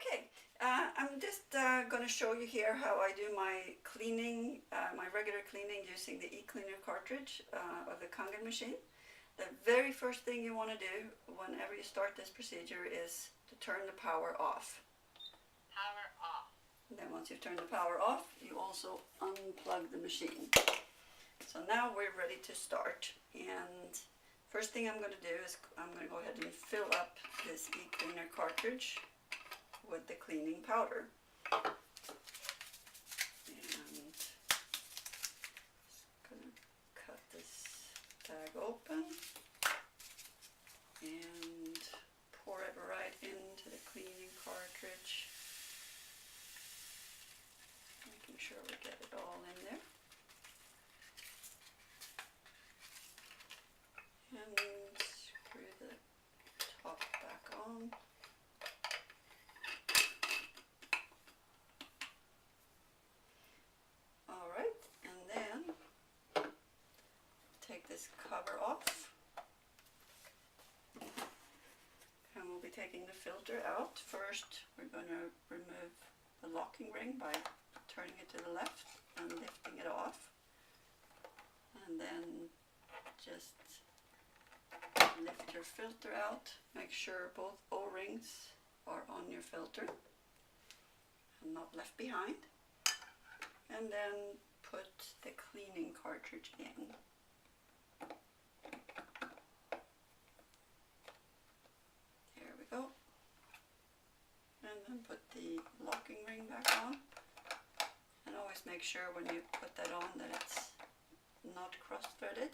Okay, I'm just going to show you here how I do my cleaning, my regular cleaning using the e-cleaner cartridge of the Kangen machine. The very first thing you want to do whenever you start this procedure is to turn the power off. Power off. And then once you've turned the power off, you also unplug the machine. So now we're ready to start. And first thing I'm going to do is I'm going to go ahead and fill up this e-cleaner cartridge with the cleaning powder. And just gonna cut this bag open and pour it right into the cleaning cartridge, making sure we get it all in there. And screw the top back on. Take this cover off, and we'll be taking the filter out. First we're going to remove the locking ring by turning it to the left and lifting it off, and then just lift your filter out. Make sure both O-rings are on your filter and not left behind, and then put the cleaning cartridge in. And then put the locking ring back on, and always make sure when you put that on that it's not cross-threaded.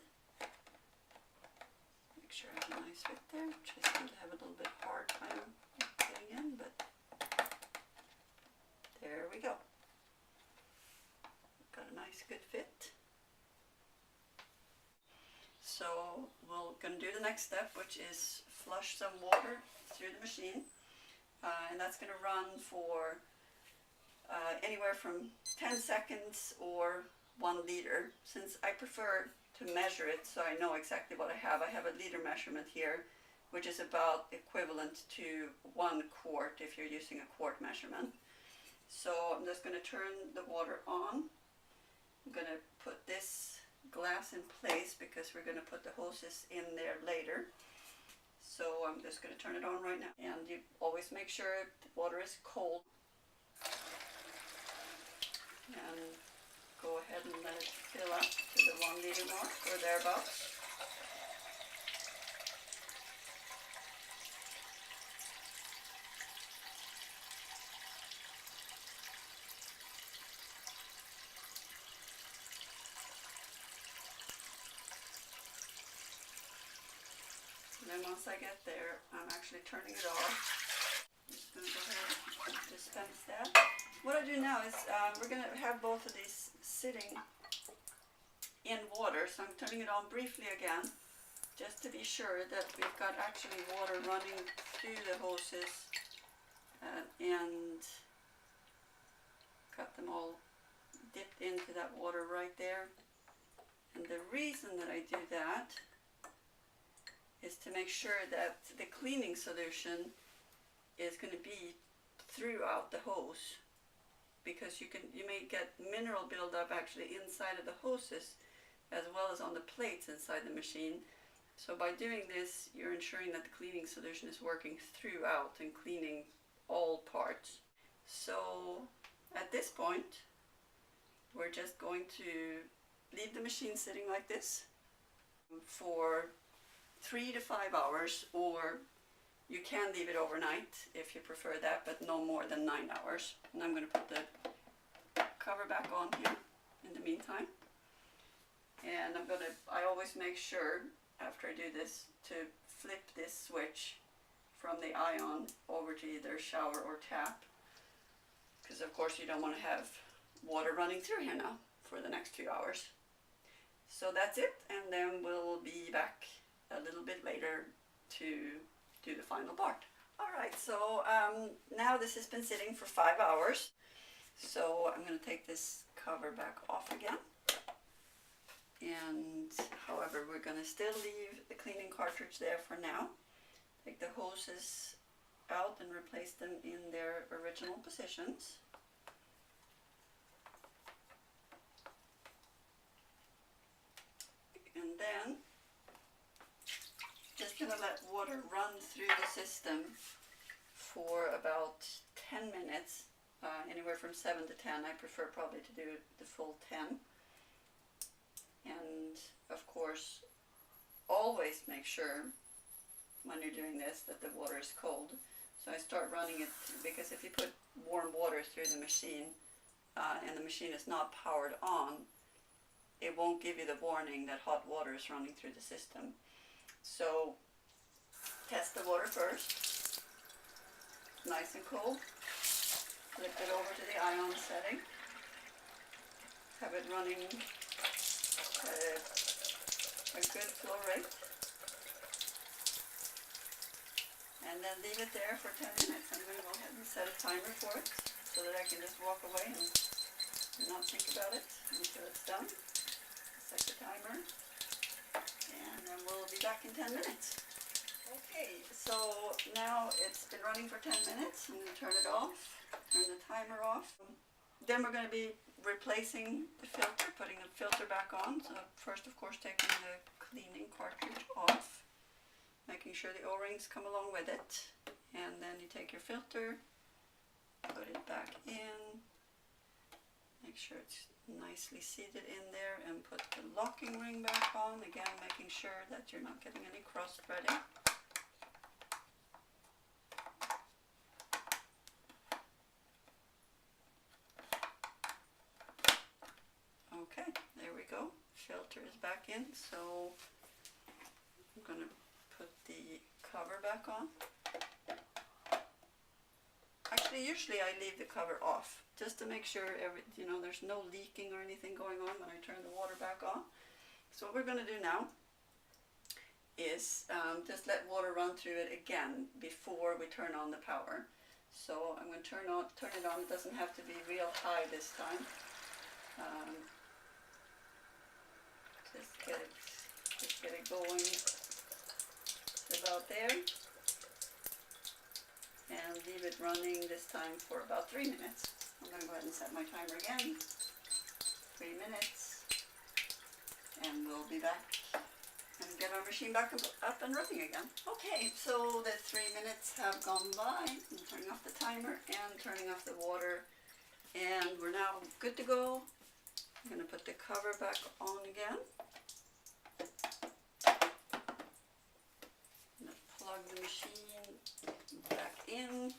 Make sure I have a nice fit there, which I seem to have a little bit hard time getting in, but there we go. Got a nice good fit. So we're going to do the next step, which is flush some water through the machine. And that's going to run for anywhere from 10 seconds or 1 liter. Since I prefer to measure it so I know exactly what I have a liter measurement here, which is about equivalent to 1 quart if you're using a quart measurement. So I'm just going to turn the water on. I'm going to put this glass in place because we're going to put the hoses in there later. So I'm just going to turn it on right now. And you always make sure the water is cold. And go ahead and let it fill up to the 1 liter mark or thereabouts. And then once I get there, I'm actually turning it off. I'm just going to go ahead and dispense that. What I do now is we're going to have both of these sitting in water, so I'm turning it on briefly again, just to be sure that we've got actually water running through the hoses and got them all dipped into that water right there. And the reason that I do that is to make sure that the cleaning solution is going to be throughout the hose, because you may get mineral buildup actually inside of the hoses as well as on the plates inside the machine. So by doing this, you're ensuring that the cleaning solution is working throughout and cleaning all parts. So at this point, we're just going to leave the machine sitting like this for 3 to 5 hours, or you can leave it overnight if you prefer that, but no more than 9 hours. And I'm going to put the cover back on here in the meantime. And I always make sure after I do this to flip this switch from the ion over to either shower or tap, because of course you don't want to have water running through here now for the next few hours. So that's it, and then we'll be back a little bit later to do the final part. Alright, so now this has been sitting for 5 hours. So I'm going to take this cover back off again. And however, we're going to still leave the cleaning cartridge there for now. Take the hoses out and replace them in their original positions. And then just going to let water run through the system for about 10 minutes, anywhere from 7 to 10. I prefer probably to do the full 10. And of course, always make sure when you're doing this that the water is cold. So I start running it, because if you put warm water through the machine and the machine is not powered on, it won't give you the warning that hot water is running through the system. So test the water first, nice and cold. Flip it over to the ion setting. Have it running a good flow rate. And then leave it there for 10 minutes. I'm going to go ahead and set a timer for it so that I can just walk away and not think about it until it's done. Set the timer, and then we'll be back in 10 minutes. Okay, so now it's been running for 10 minutes. I'm going to turn it off, turn the timer off. Then we're going to be replacing the filter, putting the filter back on. So first, of course, taking the cleaning cartridge off, making sure the O-rings come along with it, and then you take your filter, put it back in, make sure it's nicely seated in there, and put the locking ring back on, again making sure that you're not getting any cross threading. Okay, there we go, filter is back in, so I'm going to put the cover back on. Actually, usually I leave the cover off just to make sure there's no leaking or anything going on when I turn the water back on. So what we're going to do now is just let water run through it again before we turn on the power. So I'm going to turn it on. It doesn't have to be real high this time. Just get it going about there, and leave it running this time for about 3 minutes. I'm going to go ahead and set my timer again. 3 minutes, and we'll be back and get our machine back up and running again. Okay, so the 3 minutes have gone by. I'm turning off the timer and turning off the water, and we're now good to go. I'm going to put the cover back on again. Plug the machine back in.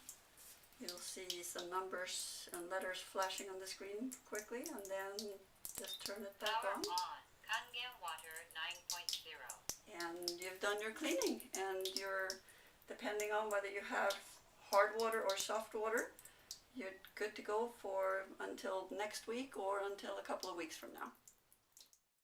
You'll see some numbers and letters flashing on the screen quickly, and then just turn it back Power on. Kangen water 9.0. And you've done your cleaning, and depending on whether you have hard water or soft water, you're good to go for until next week or until a couple of weeks from now.